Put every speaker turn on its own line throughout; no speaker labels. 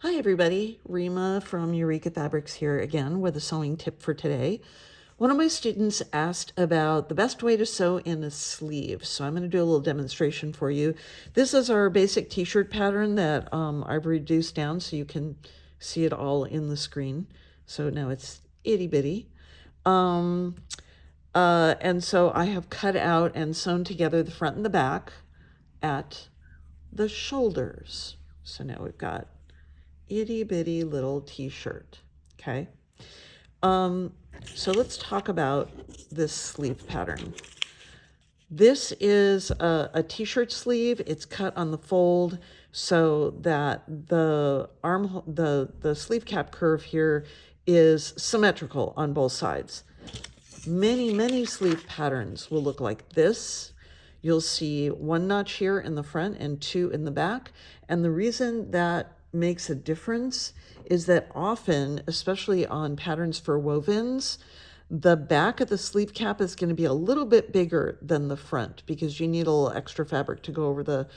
Hi everybody, Rima from Eureka Fabrics here again with a sewing tip for today. One of my students asked about the best way to sew in a sleeve, so I'm going to do a little demonstration for you. This is our basic t-shirt pattern that I've reduced down so you can see it all in the screen. So now it's itty bitty. And so I have cut out and sewn together the front and the back at the shoulders. So now we've got itty bitty little t-shirt. Okay. So let's talk about this sleeve pattern. This is a t-shirt sleeve. It's cut on the fold so that the the sleeve cap curve here is symmetrical on both sides. Many sleeve patterns will look like this. You'll see one notch here in the front and two in the back. And the reason that makes a difference is that often, especially on patterns for wovens, the back of the sleeve cap is going to be a little bit bigger than the front because you need a little extra fabric to go over the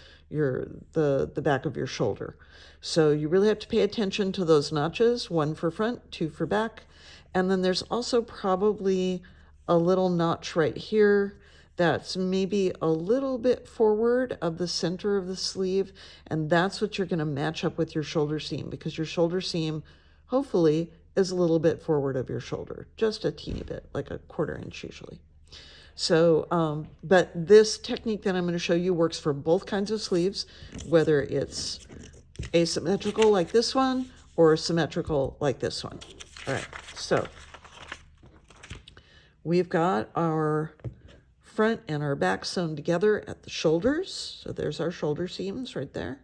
back of your shoulder. So you really have to pay attention to those notches, one for front, two for back. And then there's also probably a little notch right here that's maybe a little bit forward of the center of the sleeve, and that's what you're going to match up with your shoulder seam, because your shoulder seam hopefully is a little bit forward of your shoulder, just a teeny bit, like a 1/4 inch usually. So, but this technique that I'm going to show you works for both kinds of sleeves, whether it's asymmetrical like this one or symmetrical like this one. All right, so we've got our front and our back sewn together at the shoulders. So there's our shoulder seams right there.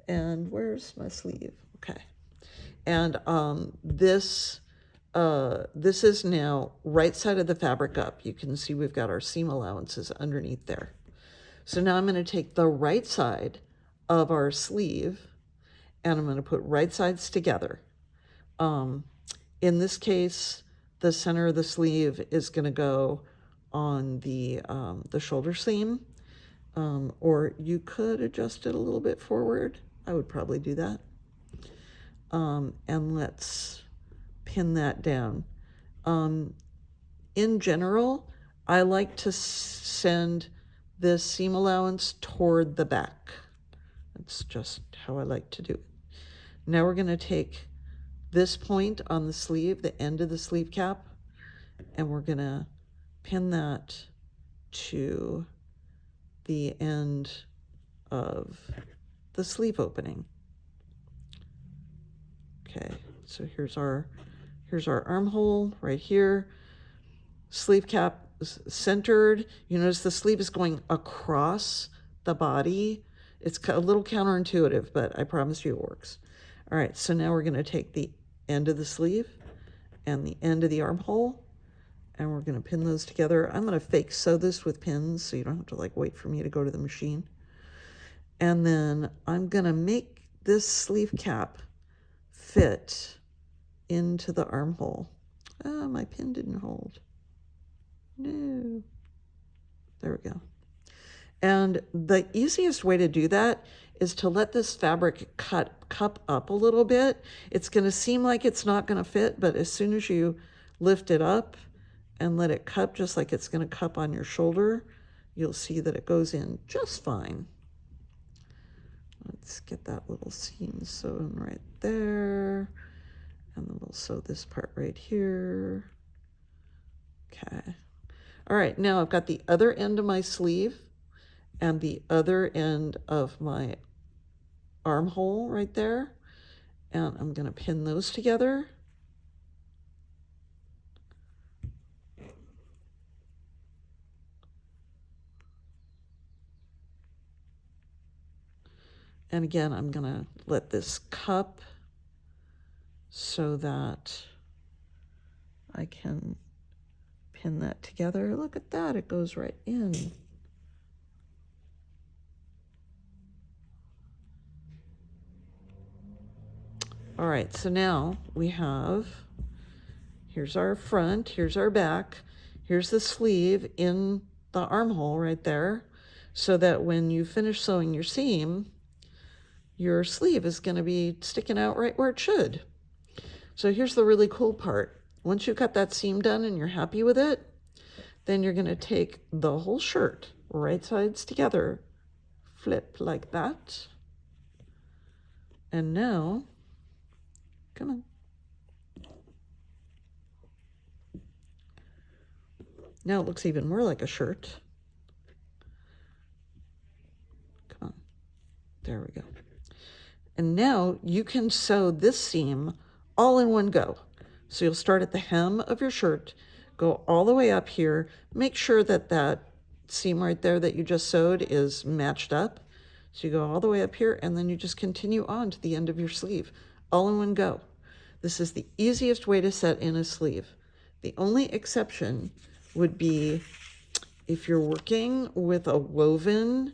And where's my sleeve? Okay. And this is now right side of the fabric up. You can see we've got our seam allowances underneath there. So now I'm going to take the right side of our sleeve and I'm going to put right sides together. In this case, the center of the sleeve is going to go on the shoulder seam, or you could adjust it a little bit forward. I would probably do that. And let's pin that down. In general, I like to send this seam allowance toward the back. That's just how I like to do it. Now we're going to take this point on the sleeve, the end of the sleeve cap, and we're going to pin that to the end of the sleeve opening. Okay, so here's our armhole right here. Sleeve cap is centered. You notice the sleeve is going across the body. It's a little counterintuitive, but I promise you it works. All right, so now we're going to take the end of the sleeve and the end of the armhole, and we're going to pin those together. I'm going to fake sew this with pins so you don't have to like wait for me to go to the machine. And then I'm going to make this sleeve cap fit into the armhole. Oh, my pin didn't hold. No. There we go. And the easiest way to do that is to let this fabric cup up a little bit. It's going to seem like it's not going to fit, but as soon as you lift it up and let it cup just like it's going to cup on your shoulder, you'll see that it goes in just fine. Let's get that little seam sewn right there. And then we'll sew this part right here. Okay. All right, now I've got the other end of my sleeve and the other end of my armhole right there. And I'm going to pin those together. And again, I'm going to let this cup so that I can pin that together. Look at that, it goes right in. All right, so now we have, here's our front, here's our back, here's the sleeve in the armhole right there, so that when you finish sewing your seam, your sleeve is going to be sticking out right where it should. So here's the really cool part. Once you got that seam done and you're happy with it, then you're going to take the whole shirt, right sides together, flip like that. And now, come on. Now it looks even more like a shirt. Come on. There we go. And now you can sew this seam all in one go. So you'll start at the hem of your shirt, go all the way up here, make sure that that seam right there that you just sewed is matched up. So you go all the way up here, and then you just continue on to the end of your sleeve, all in one go. This is the easiest way to set in a sleeve. The only exception would be if you're working with a woven,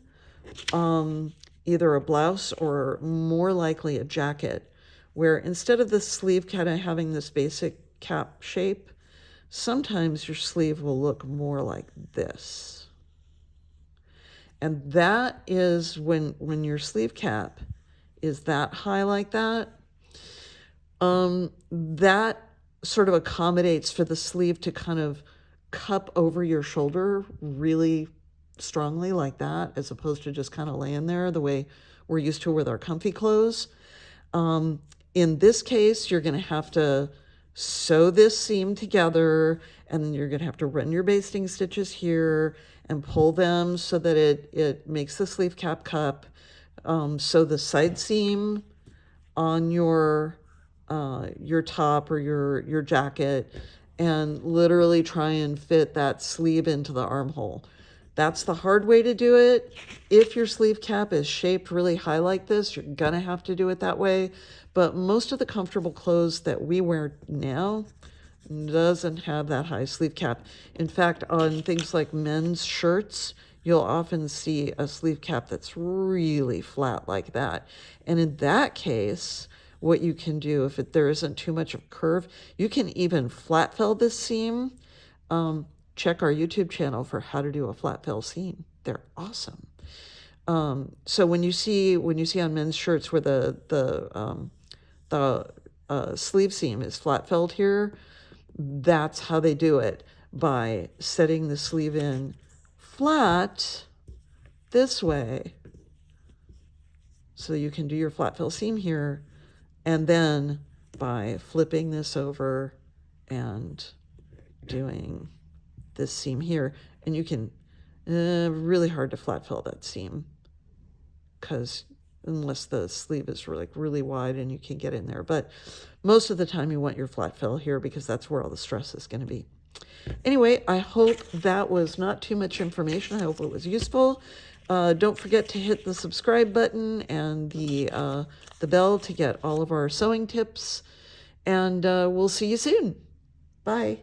either a blouse or more likely a jacket, where instead of the sleeve kind of having this basic cap shape, sometimes your sleeve will look more like this. And that is when your sleeve cap is that high like that, that sort of accommodates for the sleeve to kind of cup over your shoulder really strongly like that, as opposed to just kind of laying there the way we're used to with our comfy clothes. In this case, you're going to have to sew this seam together, and then you're going to have to run your basting stitches here and pull them so that it makes the sleeve cap cup. Sew the side seam on your top or your jacket, and literally try and fit that sleeve into the armhole. That's the hard way to do it. If your sleeve cap is shaped really high like this, you're gonna have to do it that way. But most of the comfortable clothes that we wear now doesn't have that high sleeve cap. In fact, on things like men's shirts, you'll often see a sleeve cap that's really flat like that. And in that case, what you can do, if there isn't too much of curve, you can even flat fell this seam. Check our YouTube channel for how to do a flat fell seam. They're awesome. So when you see on men's shirts where the sleeve seam is flat felled here, that's how they do it, by setting the sleeve in flat this way. So you can do your flat fill seam here, and then by flipping this over and doing this seam here, and you can, really hard to flat fill that seam, because unless the sleeve is really wide and you can get in there. But most of the time you want your flat fill here because that's where all the stress is going to be. Anyway, I hope that was not too much information. I hope it was useful. Don't forget to hit the subscribe button and the bell to get all of our sewing tips. And we'll see you soon. Bye.